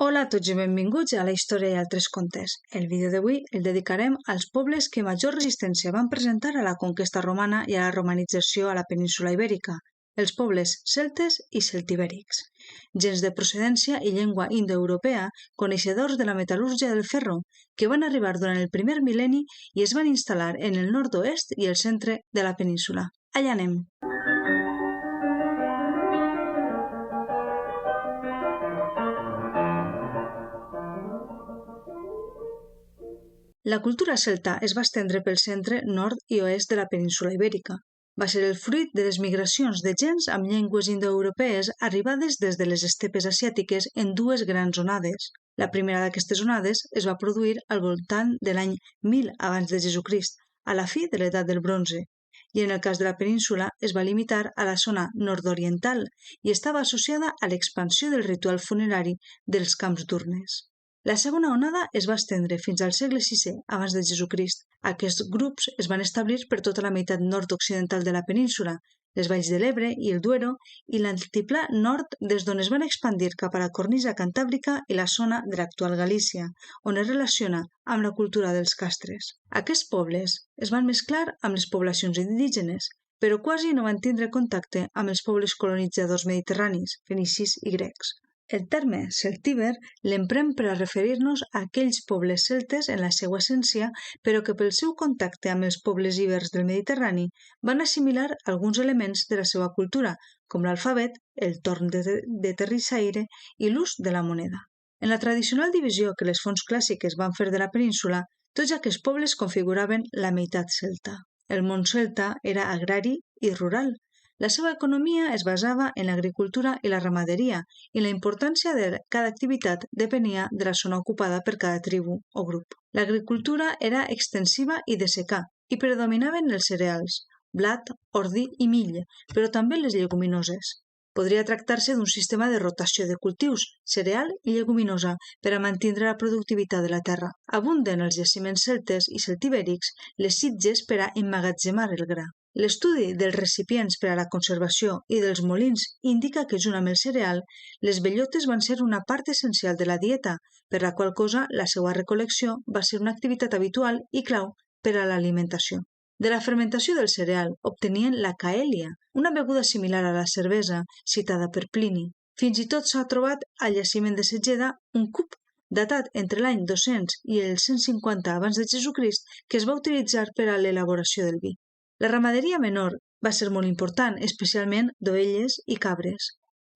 Hola a tots i benvinguts a la història i altres contes. El vídeo d'avui el dedicarem als pobles que major resistència van presentar a la conquesta romana i a la romanització a la península ibèrica, els pobles celtes i celtibèrics. Gens de procedència i llengua indoeuropea, coneixedors de la metal·lúrgia del ferro, que van arribar durant el primer mil·lenni i es van instal·lar en el nord-oest i el centre de la península. Allà anem! La cultura celta es va estendre pel centre, nord i oest de la península ibèrica. Va ser el fruit de les migracions de gens amb llengües indoeuropees arribades des de les estepes asiàtiques en dues grans onades. La primera d'aquestes onades es va produir al voltant de l'any 1000 abans de Jesucrist, a la fi de l'edat del bronze, i en el cas de la península es va limitar a la zona nord-oriental i estava associada a l'expansió del ritual funerari dels camps d'urnes. La segona onada es va estendre fins al segle VI abans de Jesucrist. Aquests grups es van establir per tota la meitat nord-occidental de la península, les valls de l'Ebre i el Duero i l'altiplà nord des d'on es van expandir cap a la cornisa cantàbrica i la zona de l'actual Galícia, on es relaciona amb la cultura dels castres. Aquests pobles es van mesclar amb les poblacions indígenes, però quasi no van tindre contacte amb els pobles colonitzadors mediterranis, fenicis i grecs. El terme celtíber l'emprem per a referir-nos a aquells pobles celtes en la seva essència, però que pel seu contacte amb els pobles ibers del Mediterrani van assimilar alguns elements de la seva cultura, com l'alfabet, el torn de terrissaire i l'ús de la moneda. En la tradicional divisió que les fonts clàssiques van fer de la península, tots aquests pobles configuraven la meitat celta. El món celta era agrari i rural. La seva economia es basava en l'agricultura i la ramaderia i la importància de cada activitat depenia de la zona ocupada per cada tribu o grup. L'agricultura era extensiva i de secà i predominaven els cereals, blat, ordi i mill, però també les lleguminoses. Podria tractar-se d'un sistema de rotació de cultius, cereal i lleguminosa, per a mantenir la productivitat de la terra. Abunden els jaciments celtes i celtibèrics les sitges per a emmagatzemar el gra. L'estudi dels recipients per a la conservació i dels molins indica que, junt amb el cereal, les bellotes van ser una part essencial de la dieta, per la qual cosa la seva recol·lecció va ser una activitat habitual i clau per a l'alimentació. De la fermentació del cereal obtenien la caèlia, una beguda similar a la cervesa citada per Plini. Fins i tot s'ha trobat al jaciment de Segeda un cup datat entre l'any 200 i el 150 abans de Jesucrist que es va utilitzar per a l'elaboració del vi. La ramaderia menor va ser molt important, especialment d'ovelles i cabres.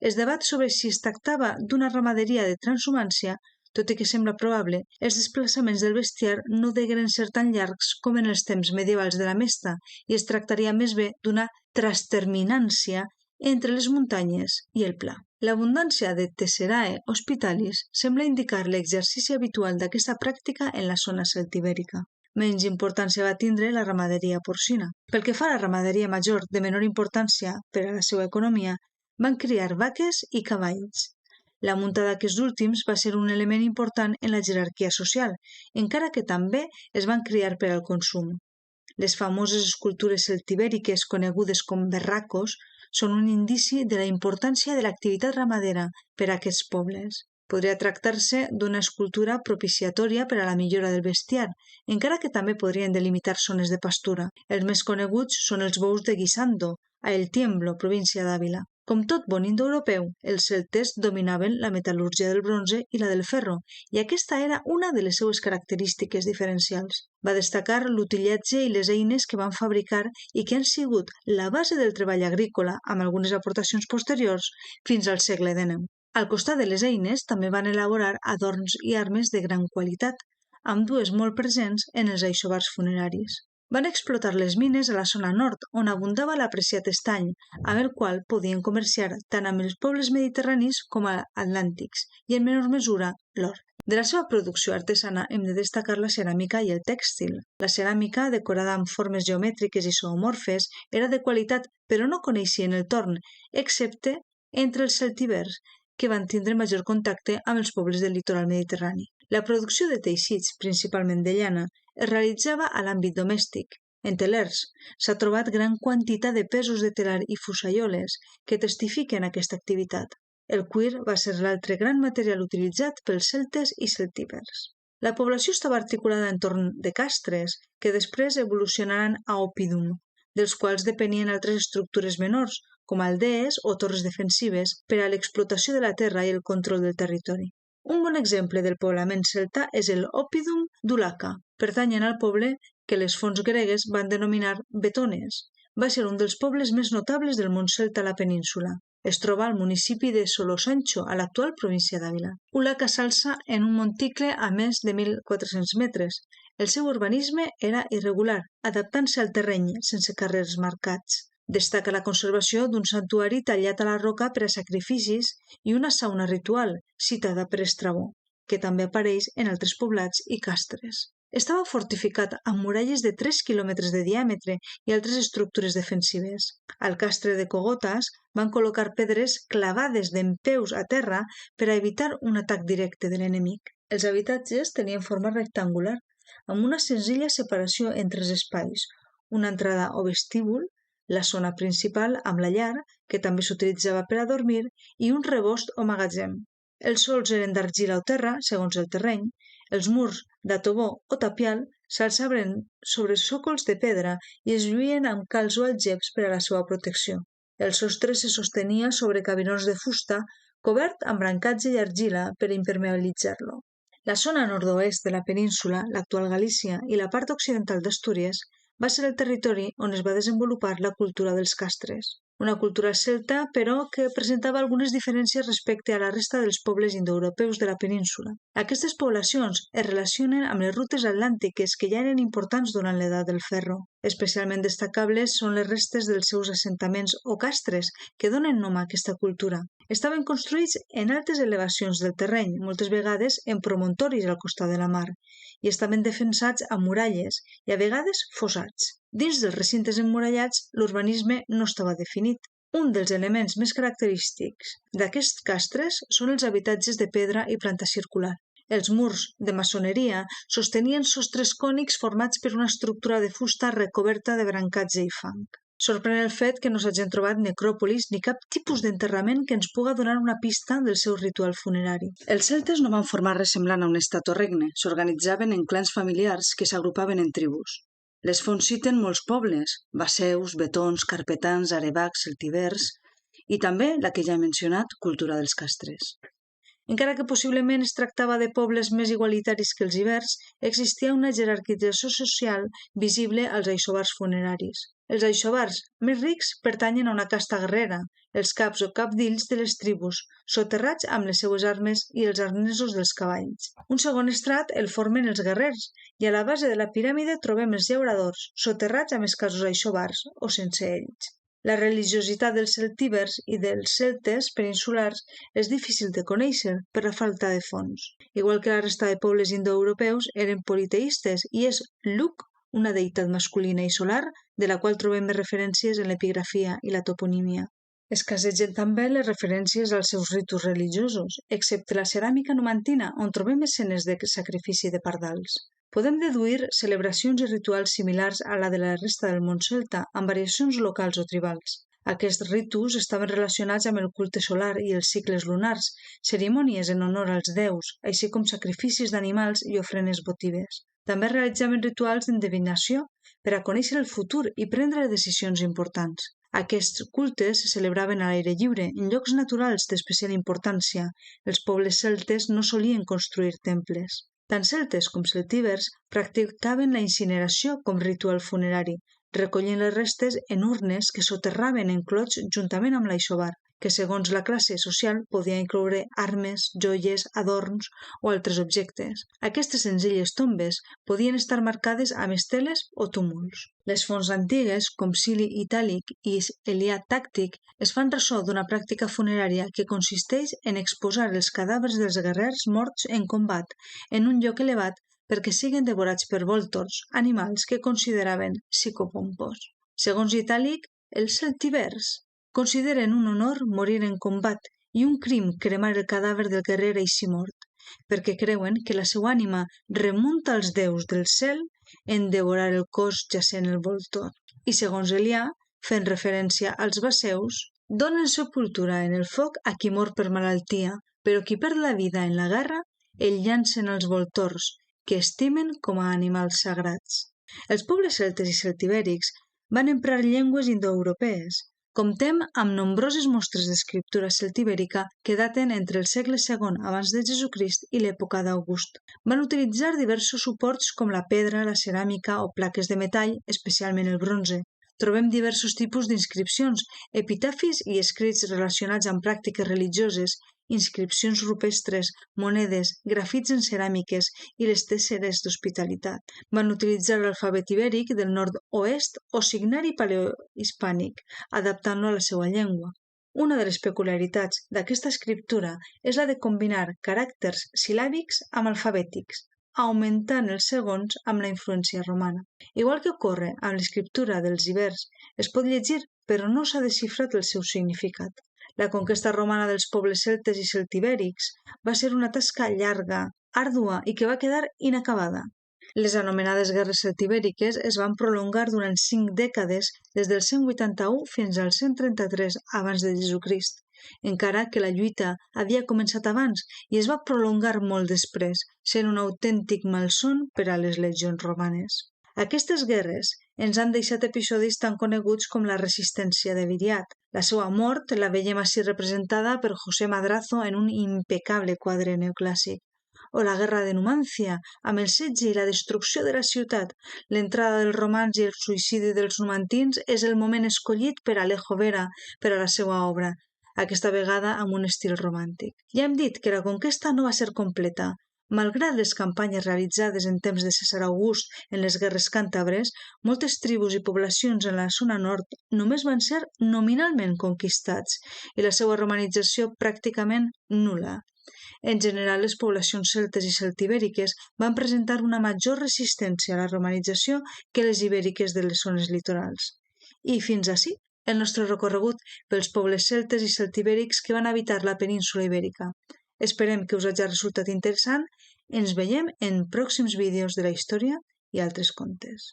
Es debat sobre si es tractava d'una ramaderia de transhumància, tot i que sembla probable, els desplaçaments del bestiar no degueren ser tan llargs com en els temps medievals de la Mesta i es tractaria més bé d'una trasterminància entre les muntanyes i el pla. L'abundància de Tesserae hospitalis sembla indicar l'exercici habitual d'aquesta pràctica en la zona celtibèrica. Menys importància va tindre la ramaderia porcina. Pel que fa a la ramaderia major de menor importància per a la seva economia, van criar vaques i cavalls. La munta d'aquests últims va ser un element important en la jerarquia social, encara que també es van criar per al consum. Les famoses escultures celtibèriques conegudes com verracos són un indici de la importància de l'activitat ramadera per a aquests pobles. Podria tractar-se d'una escultura propiciatòria per a la millora del bestiar, encara que també podrien delimitar zones de pastura. Els més coneguts són els bous de Guisando, a El Tiemblo, província d'Àvila. Com tot bon indoeuropeu, els celtes dominaven la metal·lúrgia del bronze i la del ferro, i aquesta era una de les seues característiques diferencials. Va destacar l'utillatge i les eines que van fabricar i que han sigut la base del treball agrícola, amb algunes aportacions posteriors, fins al segle XIX. Al costat de les eines també van elaborar adorns i armes de gran qualitat, ambdues molt presents en els aixovars funeraris. Van explotar les mines a la zona nord, on abundava l'apreciat estany, amb el qual podien comerciar tant amb els pobles mediterranis com atlàntics, i en menor mesura l'or. De la seva producció artesana hem de destacar la ceràmica i el tèxtil. La ceràmica, decorada amb formes geomètriques i zoomorfes, era de qualitat, però no coneixien el torn, excepte entre els celtibers, que van tindre major contacte amb els pobles del litoral mediterrani. La producció de teixits, principalment de llana, es realitzava a l'àmbit domèstic. En telers s'ha trobat gran quantitat de pesos de telar i fusaioles que testifiquen aquesta activitat. El cuir va ser l'altre gran material utilitzat pels celtes i celtibers. La població estava articulada entorn de castres, que després evolucionaran a oppidum, dels quals depenien altres estructures menors, com aldees o torres defensives per a l'explotació de la terra i el control del territori. Un bon exemple del poblament celta és el oppidum d'Ulaca, pertanyent al poble que les fonts gregues van denominar Betones. Va ser un dels pobles més notables del món celta a la península. Es troba al municipi de Solosancho, a l'actual província d'Àvila. Ulaca s'alça en un monticle a més de 1.400 metres. El seu urbanisme era irregular, adaptant-se al terreny, sense carrers marcats. Destaca la conservació d'un santuari tallat a la roca per a sacrificis i una sauna ritual, citada per Estrabó, que també apareix en altres poblats i castres. Estava fortificat amb muralles de 3 quilòmetres de diàmetre i altres estructures defensives. Al castre de Cogotas van col·locar pedres clavades dempeus a terra per a evitar un atac directe de l'enemic. Els habitatges tenien forma rectangular, amb una senzilla separació entre els espais, una entrada o vestíbul, la zona principal amb la llar, que també s'utilitzava per a dormir, i un rebost o magatzem. Els sòls eren d'argila o terra, segons el terreny. Els murs, d'atovó o tapial, s'alçaven sobre sòcols de pedra i es lluïen amb calç o algeps per a la seva protecció. El sostre se sostenia sobre cabirons de fusta, cobert amb brancatge i argila per impermeabilitzar-lo. La zona nord-oest de la península, l'actual Galícia, i la part occidental d'Astúries, va ser el territori on es va desenvolupar la cultura dels castres. Una cultura celta, però, que presentava algunes diferències respecte a la resta dels pobles indoeuropeus de la península. Aquestes poblacions es relacionen amb les rutes atlàntiques que ja eren importants durant l'edat del ferro. Especialment destacables són les restes dels seus assentaments o castres que donen nom a aquesta cultura. Estaven construïts en altes elevacions del terreny, moltes vegades en promontoris al costat de la mar, i estaven defensats amb muralles i a vegades fossats. Dins dels recintes emmurallats, l'urbanisme no estava definit. Un dels elements més característics d'aquests castres són els habitatges de pedra i planta circular. Els murs de maçoneria sostenien sostres cònics formats per una estructura de fusta recoberta de brancatge i fang. Sorprèn el fet que no s'hagin trobat necròpolis ni cap tipus d'enterrament que ens puga donar una pista del seu ritual funerari. Els celtes no van formar res semblant a un estat o regne, s'organitzaven en clans familiars que s'agrupaven en tribus. Les fonts citen molts pobles, baseus, betons, carpetans, arevacs, celtibers, i també la que ja he mencionat, cultura dels castres. Encara que possiblement es tractava de pobles més igualitaris que els ibers, existia una jerarquització social visible als aixovars funeraris. Els aixovars més rics pertanyen a una casta guerrera, els caps o cabdills de les tribus, soterrats amb les seues armes i els arnesos dels cavalls. Un segon estrat el formen els guerrers, i a la base de la piràmide trobem els llauradors, soterrats amb escassos aixovars o sense ells. La religiositat dels celtibers i dels celtes peninsulars és difícil de conèixer per la falta de fonts. Igual que la resta de pobles indoeuropeus, eren politeistes i és Lugh una deïtat masculina i solar de la qual trobem més referències en l'epigrafia i la toponímia. Escassegen també les referències als seus ritus religiosos, excepte la ceràmica numantina, on trobem escenes de sacrifici de pardals. Podem deduir celebracions i rituals similars a la de la resta del món celta, amb variacions locals o tribals. Aquests ritus estaven relacionats amb el culte solar i els cicles lunars, cerimònies en honor als déus, així com sacrificis d'animals i ofrenes votives. També realitzaven rituals d'endevinació per a conèixer el futur i prendre decisions importants. Aquests cultes se celebraven a l'aire lliure, en llocs naturals d'especial importància. Els pobles celtes no solien construir temples. Tant celtes com celtibers practicaven la incineració com ritual funerari, recollint les restes en urnes que soterraven en clots juntament amb l'aixovar, que segons la classe social podia incloure armes, joies, adorns o altres objectes. Aquestes senzilles tombes podien estar marcades amb esteles o túmuls. Les fonts antigues, com Sili Itàlic i Elià Tàctic, es fan ressò d'una pràctica funerària que consisteix en exposar els cadàvers dels guerrers morts en combat en un lloc elevat perquè siguen devorats per vòltors, animals que consideraven psicopompos. Segons Itàlic, els celtibers consideren un honor morir en combat i un crim cremar el cadàver del guerrer així mort, perquè creuen que la seva ànima remunta als déus del cel en devorar el cos jacent el voltor. I segons Elià, fent referència als baseus, Donen sepultura en el foc a qui mor per malaltia, però qui perd la vida en la guerra, el llancen als voltors, que estimen com a animals sagrats. Els pobles celtes i celtibèrics van emprar llengües indoeuropees. Comptem amb nombroses mostres d'escriptura celtibèrica que daten entre el segle II abans de Jesucrist i l'època d'August. Van utilitzar diversos suports com la pedra, la ceràmica o plaques de metall, especialment el bronze. Trobem diversos tipus d'inscripcions, epitafis i escrits relacionats amb pràctiques religioses, inscripcions rupestres, monedes, grafits en ceràmiques i les tesseres d'hospitalitat. Van utilitzar l'alfabet ibèric del nord-oest o signari paleohispànic, adaptant-lo a la seva llengua. Una de les peculiaritats d'aquesta escriptura és la de combinar caràcters sil·làbics amb alfabètics, augmentant els segons amb la influència romana. Igual que ocorre amb l'escriptura dels ibers, es pot llegir però no s'ha desxifrat el seu significat. La conquesta romana dels pobles celtes i celtibèrics va ser una tasca llarga, àrdua i que va quedar inacabada. Les anomenades guerres celtibèriques es van prolongar durant 5 dècades des del 181 fins al 133 abans de Jesucrist, encara que la lluita havia començat abans i es va prolongar molt després, sent un autèntic malson per a les legions romanes. Aquestes guerres ens han deixat episodis tan coneguts com la resistència de Viriat. La seva mort la veiem així representada per José Madrazo en un impecable quadre neoclàssic. O la guerra de Numància, amb el setge i la destrucció de la ciutat. L'entrada dels romans i el suïcidi dels numantins és el moment escollit per Alejo Vera per a la seva obra, aquesta vegada amb un estil romàntic. Ja hem dit que la conquesta no va ser completa. Malgrat les campanyes realitzades en temps de Cèsar August en les guerres càntabres, moltes tribus i poblacions en la zona nord només van ser nominalment conquistats i la seva romanització pràcticament nul·la. En general, les poblacions celtes i celtibèriques van presentar una major resistència a la romanització que les ibèriques de les zones litorals. I fins ací el nostre recorregut pels pobles celtes i celtibèrics que van habitar la península ibèrica. Esperem que us hagi resultat interessant. Ens veiem en pròxims vídeos de la història i altres contes.